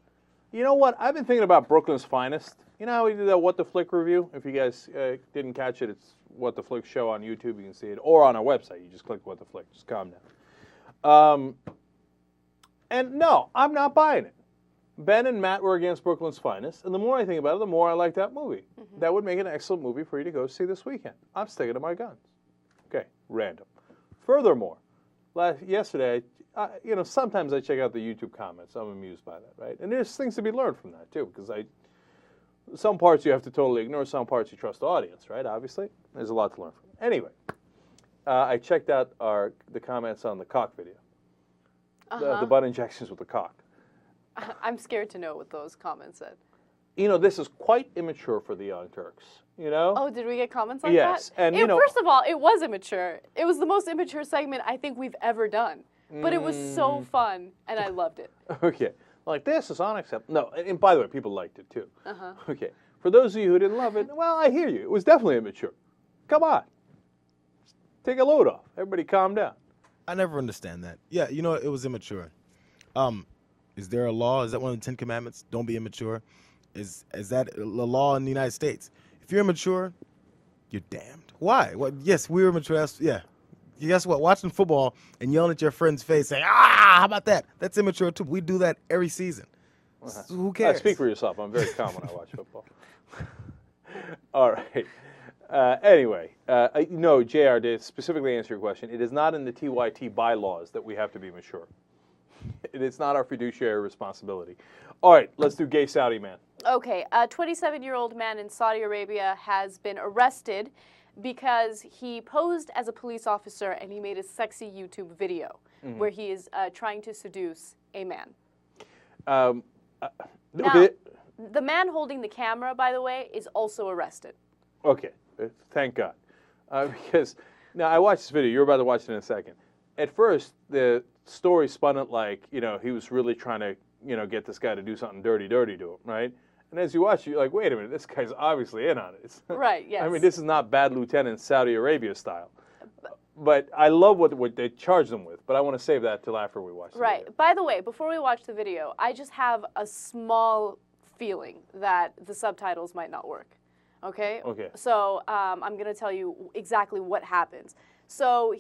you know what? I've been thinking about Brooklyn's Finest. You know how we did that What the Flick review? If you guys didn't catch it, it's What the Flick show on YouTube. You can see it. Or on our website. You just click What the Flick. Just calm down. And no, I'm not buying it. Ben and Matt were against Brooklyn's Finest, and the more I think about it, the more I like that movie. Mm-hmm. That would make an excellent movie for you to go see this weekend. I'm sticking to my guns. Okay, random. Furthermore, yesterday, sometimes I check out the YouTube comments. I'm amused by that, right? And there's things to be learned from that, too, because some parts you have to totally ignore, some parts you trust the audience, right? Obviously, there's a lot to learn from. Anyway, I checked out the comments on the cock video, the butt injections with the cock. I'm scared to know what those comments said. You know, this is quite immature for the Young Turks, you know? Oh, did we get comments like that? Yes. And, first of all, it was immature. It was the most immature segment I think we've ever done. But it was so fun, and I loved it. Okay. Like, this is unacceptable. No, and by the way, people liked it, too. Okay. For those of you who didn't love it, well, I hear you. It was definitely immature. Come on. Just take a load off. Everybody calm down. I never understand that. Yeah, you know, it was immature. Is there a law? Is that one of the 10 Commandments? Don't be immature. Is that a law in the United States? If you're immature, you're damned. Why? Well, yes, we were immature. Yeah. Guess what? Watching football and yelling at your friend's face saying, how about that? That's immature, too. We do that every season. So who cares? Speak for yourself. I'm very calm when I watch football. All right. Anyway, no, JR, to specifically answer your question, it is not in the TYT bylaws that we have to be mature. It's not our fiduciary responsibility. All right, let's do Gay Saudi Man. Okay, a 27-year-old man in Saudi Arabia has been arrested because he posed as a police officer and he made a sexy YouTube video where he is trying to seduce a man. Now, the man holding the camera, by the way, is also arrested. Okay, thank God. Because, now I watched this video. You're about to watch it in a second. At first, the story spun it like, he was really trying to, get this guy to do something dirty to him, right? And as you watch, you're like, wait a minute, this guy's obviously in on it. Right, yes. I mean, this is not Bad Lieutenant Saudi Arabia style. But I love what they charge them with. But I want to save that till after we watch the Right. video. By the way, before we watch the video, I just have a small feeling that the subtitles might not work. Okay? Okay. So I'm going to tell you exactly what happens. So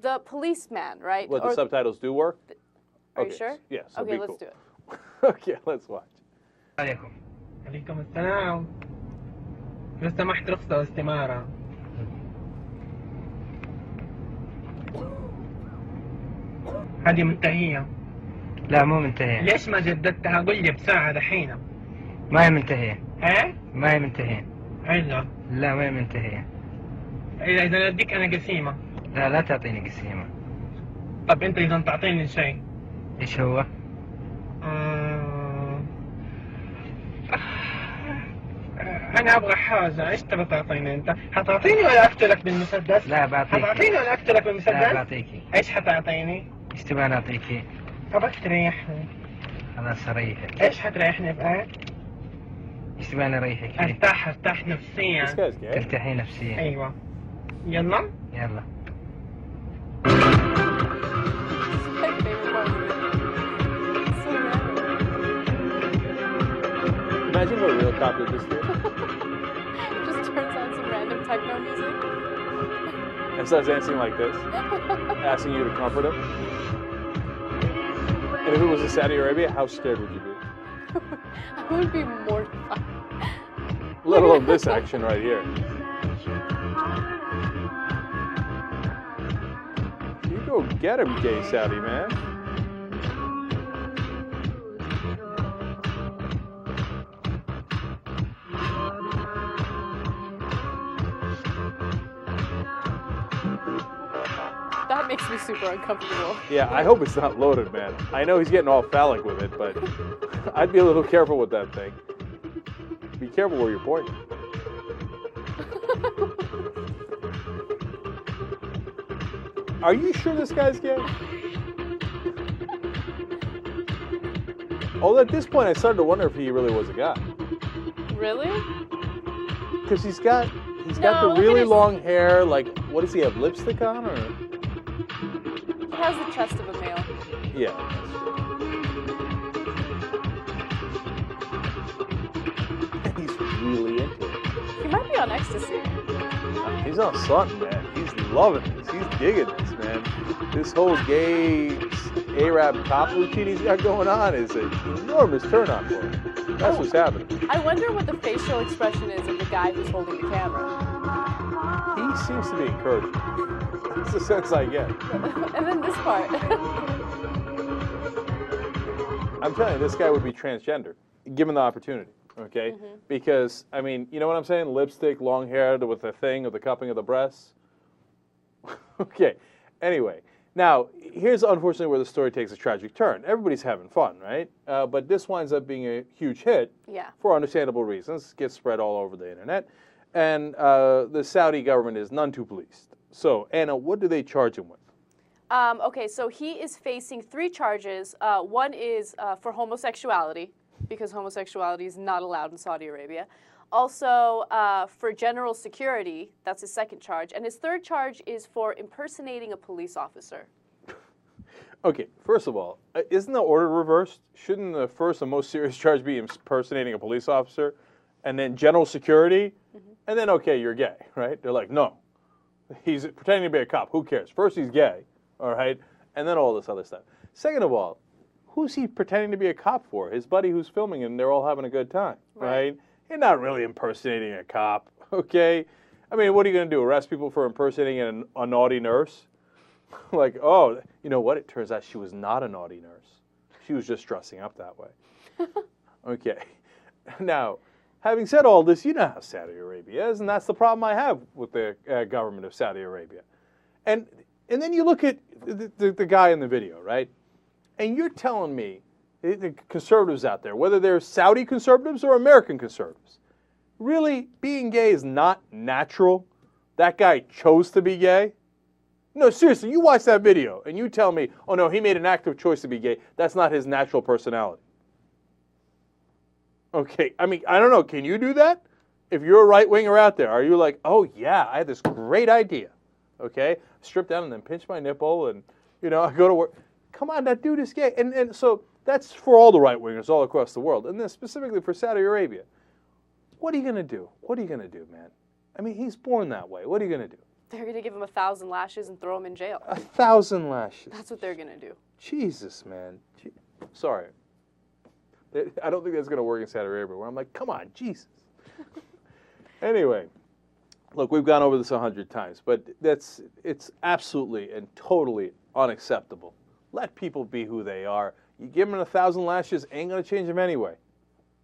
the policeman, right? What, the subtitles do work? Are you sure? Yes. Okay, let's do it. Okay, let's watch. عليكم. عليكم السلام. لو سمحت رخصة واستمارة. هذه منتهية. لا مو منتهية. ليش ما جددتها؟ قل لي بساعة دحين. ما هي منتهية. ايه؟ ما هي منتهية. الا. لا ما هي منتهية. إذا أديك أنا قسيمة. لا لا تعطيني قسيمة. طب أنت إذا تعطيني شيء. إيش هو؟ أنا أبغى حاجة، إيش تبغى تعطيني أنت؟ حتعطيني ولا أقتلك بالمسدس؟ لا بعطيك. حتعطيني ولا أقتلك بالمسدس؟ لا بعطيكي. إيش حتعطيني؟ إيش تبغى نعطيكي؟ أبغاك تريحني. خلاص أريحك. إيش حتريحني بقى؟ إيش تبغى أريحك؟ أرتاح نفسيا. ترتاحي نفسيا. أيوة. يلا؟ يلا. Imagine what a real cop did this to you. Just turns on some random techno music. And starts dancing like this, asking you to comfort him. And if it was in Saudi Arabia, how scared would you be? I would be mortified. Let alone this action right here. You go get him, gay Saudi man. That makes me super uncomfortable. Yeah, I hope it's not loaded, man. I know he's getting all phallic with it, but I'd be a little careful with that thing. Be careful where you're pointing. Are you sure this guy's gay? Although at this point I started to wonder if he really was a guy. Really? Because he's got No, the really his- long hair, like, what does he have, lipstick on, or? He has the chest of a male. Yeah. He's really into it. He might be on ecstasy. He's on something, man. He's loving this. He's digging this, man. This whole gay Arab cop routine he's got going on is an enormous turn on for him. That's what's happening. I wonder what the facial expression is of the guy who's holding the camera. He seems to be encouraging. That's the sense I get. And then this part. I'm telling you, this guy would be transgender, given the opportunity, okay? Because, I mean, you know what I'm saying? Lipstick, long hair with the thing of the cupping of the breasts. Okay, anyway. Now, here's unfortunately where the story takes a tragic turn. Everybody's having fun, right? But this winds up being a huge hit for understandable reasons. Gets spread all over the internet. And the Saudi government is none too pleased. So, Anna, what do they charge him with? Okay, so he is facing 3 charges. One is for homosexuality, because homosexuality is not allowed in Saudi Arabia. Also, for general security, that's his second charge. And his third charge is for impersonating a police officer. Okay, first of all, isn't the order reversed? Shouldn't the first and most serious charge be impersonating a police officer, and then general security, and then, okay, you're gay, right? They're like, no, he's pretending to be a cop. Who cares? First, he's gay, all right, and then all this other stuff. Second of all, who's he pretending to be a cop for? His buddy who's filming and they're all having a good time, right? You're not really impersonating a cop, okay? I mean, what are you going to do, arrest people for impersonating a naughty nurse? Like, oh, you know what? It turns out she was not a naughty nurse. She was just dressing up that way. Okay. Now, having said all this, you know how Saudi Arabia is, and that's the problem I have with the government of Saudi Arabia. And then you look at the guy in the video, right? And you're telling me, the conservatives out there, whether they're Saudi conservatives or American conservatives, really, being gay is not natural? That guy chose to be gay? No, seriously, you watch that video and you tell me, oh no, he made an active choice to be gay. That's not his natural personality. Okay, I mean, I don't know, can you do that? If you're a right-winger out there, are you like, oh yeah, I had this great idea. okay? Strip down and then pinch my nipple and, you know, I go to work. Come on, that dude is gay. And so that's for all the right-wingers all across the world, and then specifically for Saudi Arabia. What are you going to do? What are you going to do, man? I mean, he's born that way. What are you going to do? They're going to give him 1,000 lashes and throw him in jail. 1,000 lashes. That's what they're going to do. Jesus, man. Sorry. I don't think that's going to work in Saudi Arabia, where I'm like, come on, Jesus. Anyway, look, we've gone over this 100 times, but it's absolutely and totally unacceptable. Let people be who they are. You give them 1,000 lashes, ain't going to change them anyway.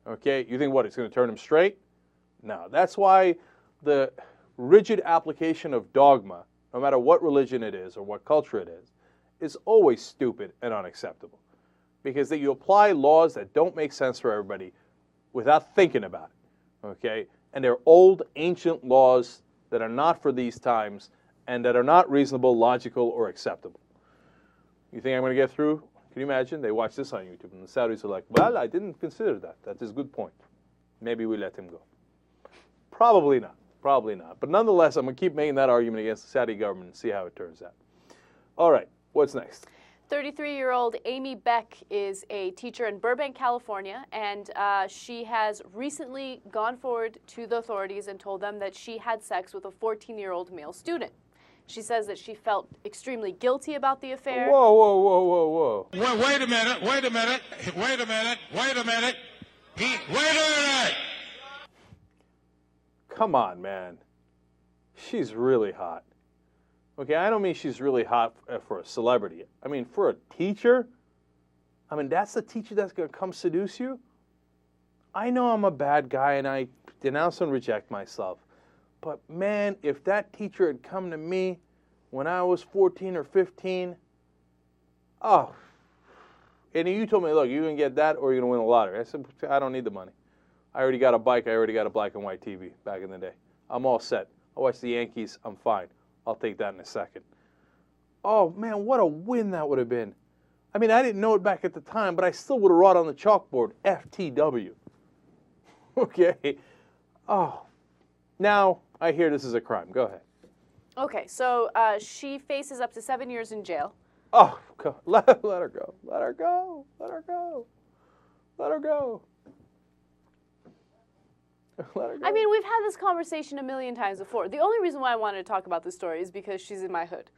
Okay? You think what, it's going to turn them straight? No. That's why the rigid application of dogma, no matter what religion it is or what culture it is always stupid and unacceptable. Because that you apply laws that don't make sense for everybody without thinking about it. Okay? And they're old, ancient laws that are not for these times and that are not reasonable, logical, or acceptable. You think I'm going to get through? Can you imagine? They watch this on YouTube, and the Saudis are like, well, I didn't consider that. That is a good point. Maybe we let him go. Probably not. Probably not. But nonetheless, I'm going to keep making that argument against the Saudi government and see how it turns out. All right. What's next? 33-year-old Amy Beck is a teacher in Burbank, California, and she has recently gone forward to the authorities and told them that she had sex with a 14-year-old male student. She says that she felt extremely guilty about the affair. Whoa, whoa, whoa, whoa, whoa. Wait a minute, wait a minute, wait a minute, wait a minute. Wait a minute! Come on, man. She's really hot. Okay, I don't mean she's really hot for a celebrity. I mean, for a teacher? I mean, that's the teacher that's going to come seduce you? I know I'm a bad guy and I denounce and reject myself. But man, if that teacher had come to me when I was 14 or 15, oh, and you told me, look, you're going to get that or you're going to win the lottery. I said, I don't need the money. I already got a bike. I already got a black and white TV back in the day. I'm all set. I watch the Yankees. I'm fine. I'll take that in a second. Oh, man, what a win that would have been. I mean, I didn't know it back at the time, but I still would have wrote on the chalkboard, FTW. Okay. Oh. Now, I hear this is a crime. Go ahead. Okay, so she faces up to 7 years in jail. Oh, let her go. Let her go. Let her go. Let her go. Let her go. I mean, we've had this conversation a million times before. The only reason why I wanted to talk about this story is because she's in my hood.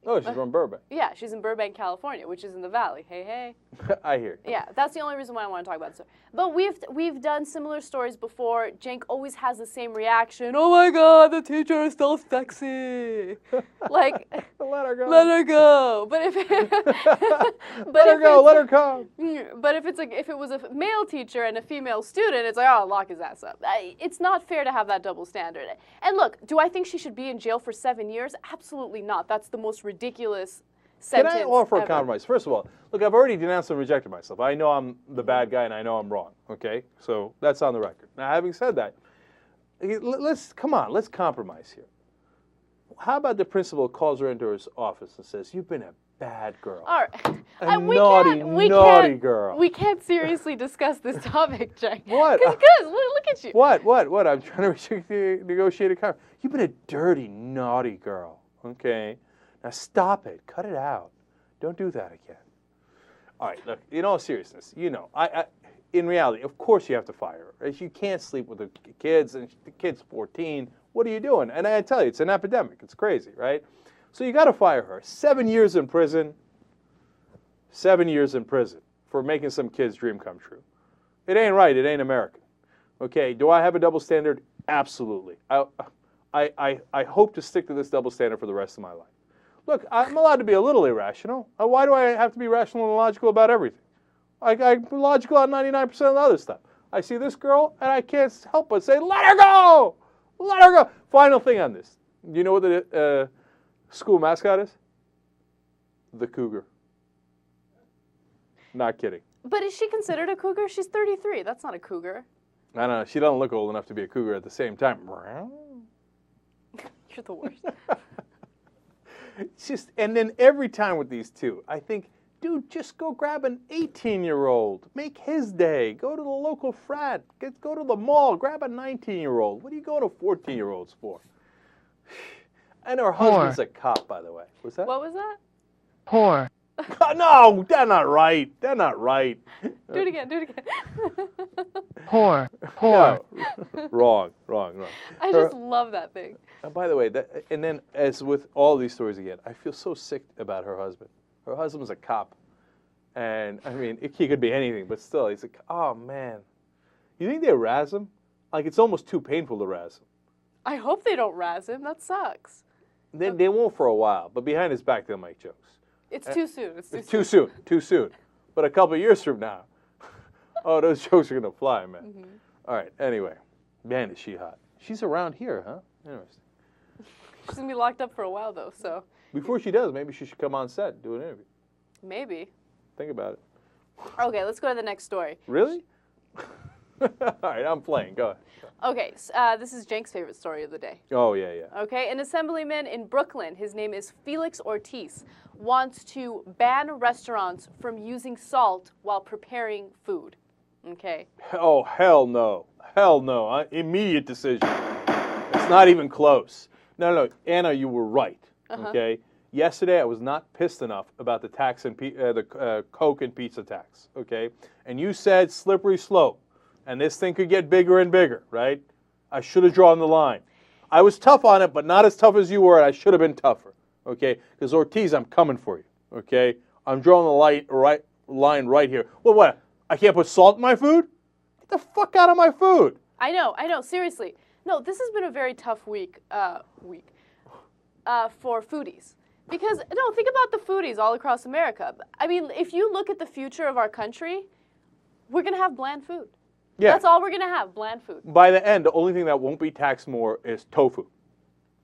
Oh, she's from Burbank. Yeah, she's in Burbank, California, which is in the Valley. Hey, hey. I hear you. Yeah, that's the only reason why I want to talk about this. But we've done similar stories before. Cenk always has the same reaction. Oh my God, the teacher is so sexy. Like, let her go. Let her go. But if let her go. Let her come. But if it was a male teacher and a female student, it's like, oh, lock his ass up. It's not fair to have that double standard. And look, do I think she should be in jail for 7 years? Absolutely not. That's the most ridiculous sentence. Can I offer ever. a compromise? First of all, look, I've already denounced and rejected myself. I know I'm the bad guy and I know I'm wrong. Okay, so that's on the record. Now, having said that, let's compromise here. How about the principal calls her into his office and says, "You've been a bad girl, all right. a naughty girl." We can't seriously discuss this topic, Cenk. What? Because look at you. What? I'm trying to negotiate a compromise. You've been a dirty, naughty girl. Okay. Now stop it. Cut it out. Don't do that again. All right, look, in all seriousness, you know, in reality, of course you have to fire her. You can't sleep with the kids, and the kid's 14. What are you doing? And I tell you, it's an epidemic. It's crazy, right? So you got to fire her. 7 years in prison. 7 years in prison for making some kid's dream come true. It ain't right. It ain't American. Okay, do I have a double standard? Absolutely. I hope to stick to this double standard for the rest of my life. Look, I'm allowed to be a little irrational. Why do I have to be rational and logical about everything? I'm logical on 99% of the other stuff. I see this girl, and I can't help but say, let her go! Let her go! Final thing on this. Do you know what the school mascot is? The cougar. Not kidding. But is she considered a cougar? She's 33. That's not a cougar. I don't know. She doesn't look old enough to be a cougar at the same time. You're the worst. And then every time with these two, I think, dude, just go grab an 18-year-old. Make his day. Go to the local frat. Go to the mall. Grab a 19-year-old. What are you going to 14-year-olds for? And her husband's a cop, by the way. What's that? What was that? Whore. No, that's not right. That's not right. Do it again. Do it again. Whore. Whore. No. Wrong. I just love that thing. By the way, and then as with all these stories again, I feel so sick about her husband. Her husband's a cop. And, I mean, he could be anything, but still, he's like, oh, man. You think they razz him? Like, it's almost too painful to razz him. I hope they don't razz him. That sucks. They won't for a while, but behind his back, they'll make jokes. It's too soon. It's Too soon. But a couple of years from now, oh, those jokes are going to fly, man. Mm-hmm. All right, anyway. Man, is she hot. She's around here, huh? Interesting. She's going to be locked up for a while, though, so. Before she does, maybe she should come on set and do an interview. Maybe. Think about it. Okay, let's go to the next story. Really? All right, I'm playing. Go ahead. Okay, this is Jenk's favorite story of the day. Oh, yeah. Okay, an assemblyman in Brooklyn, his name is Felix Ortiz, wants to ban restaurants from using salt while preparing food. Okay. Oh, hell no. Hell no. Immediate decision. It's not even close. No, Anna, you were right. Okay? Yesterday, I was not pissed enough about the tax and the Coke and pizza tax. Okay? And you said slippery slope. And this thing could get bigger and bigger, right? I should have drawn the line. I was tough on it, but not as tough as you were, and I should have been tougher, okay? Because Ortiz, I'm coming for you, okay? I'm drawing the line right here. Well, what? I can't put salt in my food? Get the fuck out of my food. I know, seriously. No, this has been a very tough week for foodies. Because, no, think about the foodies all across America. I mean, if you look at the future of our country, we're going to have bland food. Yeah. That's all we're going to have, bland food. By the end, the only thing that won't be taxed more is tofu.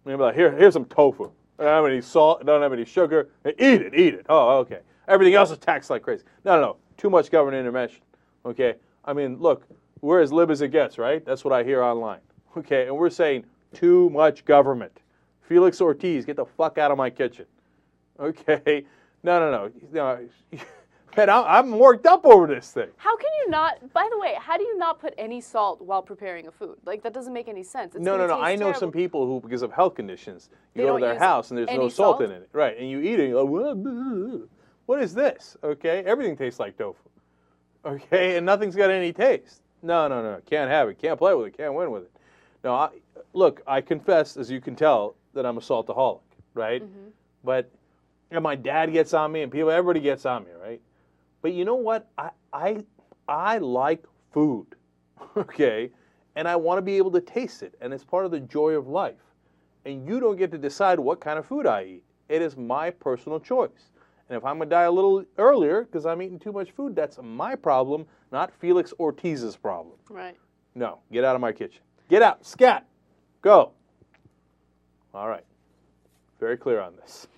Maybe like, here's some tofu. I don't have any salt, I don't have any sugar. Eat it. Oh, okay. Everything else is taxed like crazy. No. Too much government intervention. Okay? I mean, look, we're as lib as it gets, right? That's what I hear online. Okay? And we're saying too much government. Felix Ortiz, get the fuck out of my kitchen. Okay? No. Man, I'm worked up over this thing. How can you not, by the way, how do you not put any salt while preparing a food? Like, that doesn't make any sense. No. I know some people who, because of health conditions, you go to their house and there's no salt in it. Right, and you eat it, you're like, what is this? Okay, everything tastes like tofu. Okay, and nothing's got any taste. No. Can't have it, can't play with it, can't win with it. No, look, I confess, as you can tell, that I'm a saltaholic, right? Mm-hmm. But and my dad gets on me and everybody gets on me, right? But you know what? I like food, okay? And I want to be able to taste it, and it's part of the joy of life. And you don't get to decide what kind of food I eat. It is my personal choice. And if I'm going to die a little earlier because I'm eating too much food, that's my problem, not Felix Ortiz's problem. Right. No, get out of my kitchen. Get out. Scat. Go. All right. Very clear on this.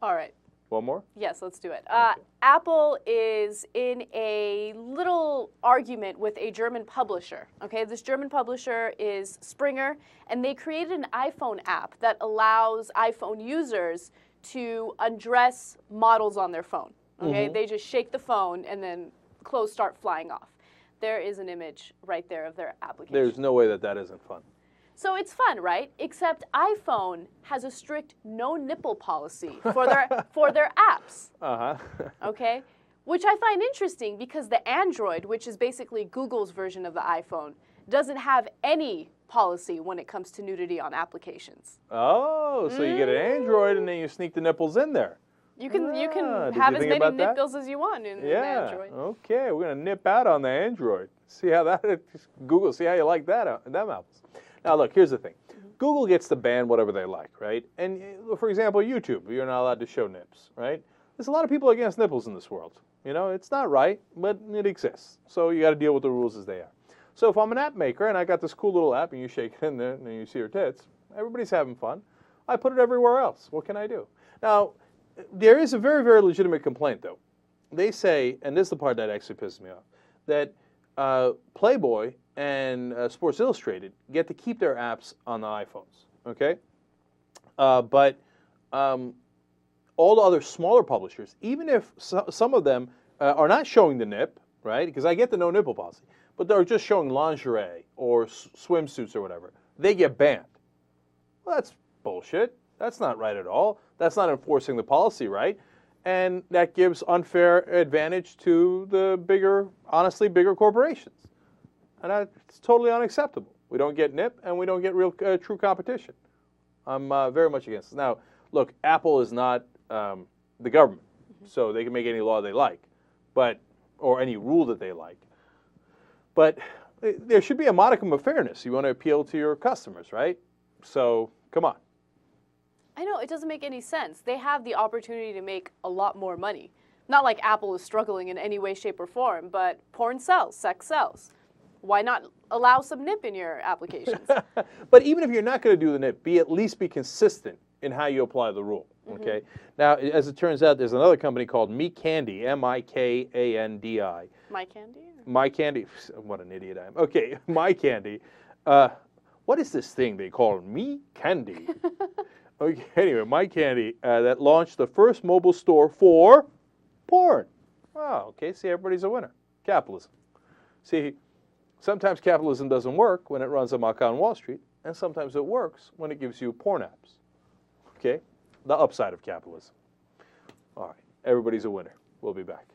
All right. One more? Yes, let's do it. Okay. Apple is in a little argument with a German publisher. Okay, this German publisher is Springer, and they created an iPhone app that allows iPhone users to undress models on their phone. Okay, They just shake the phone and then clothes start flying off. There is an image right there of their application. There's no way that isn't fun. So it's fun, right? Except iPhone has a strict no nipple policy for their apps. Okay? Which I find interesting because the Android, which is basically Google's version of the iPhone, doesn't have any policy when it comes to nudity on applications. Oh, so you get an Android and then you sneak the nipples in there. You can have as many nipples as you want in Android. Okay, we're gonna nip out on the Android. See how that Google. See how you like that them apples. Now look, here's the thing. Google gets to ban whatever they like, right? And for example, YouTube, you're not allowed to show nips, right? There's a lot of people against nipples in this world. You know, it's not right, but it exists. So you got to deal with the rules as they are. So if I'm an app maker and I got this cool little app and you shake it in there and you see her tits, everybody's having fun. I put it everywhere else. What can I do? Now, there is a very, very legitimate complaint, though. They say, and this is the part that actually pisses me off, that Playboy and Sports Illustrated get to keep their apps on the iPhones, okay? But all the other smaller publishers, even if some of them are not showing the nip, right? Because I get the no nipple policy, but they're just showing lingerie or swimsuits or whatever, they get banned, Well, that's bullshit. That's not right at all. That's not enforcing the policy right. And that gives unfair advantage to the bigger, honestly, bigger corporations. And that's totally unacceptable. We don't get nip, and we don't get real true competition. I'm very much against this. Now, look, Apple is not the government, so they can make any law they like, or any rule that they like. But there should be a modicum of fairness. You want to appeal to your customers, right? So, come on. I know, it doesn't make any sense. They have the opportunity to make a lot more money. Not like Apple is struggling in any way, shape, or form, but porn sells, sex sells. Why not allow some nip in your applications? But even if you're not going to do the nip, at least be consistent in how you apply the rule, okay? Now, as it turns out, there's another company called MiKandi, M-I-K-A-N-D-I. My Candy? My Candy, what an idiot I am. Okay, MiKandi. What is this thing they call MiKandi? Okay, anyway, MiKandi that launched the first mobile store for porn. Oh, okay, see, everybody's a winner. Capitalism. See, sometimes capitalism doesn't work when it runs amok on Wall Street, and sometimes it works when it gives you porn apps. Okay, the upside of capitalism. All right, everybody's a winner. We'll be back.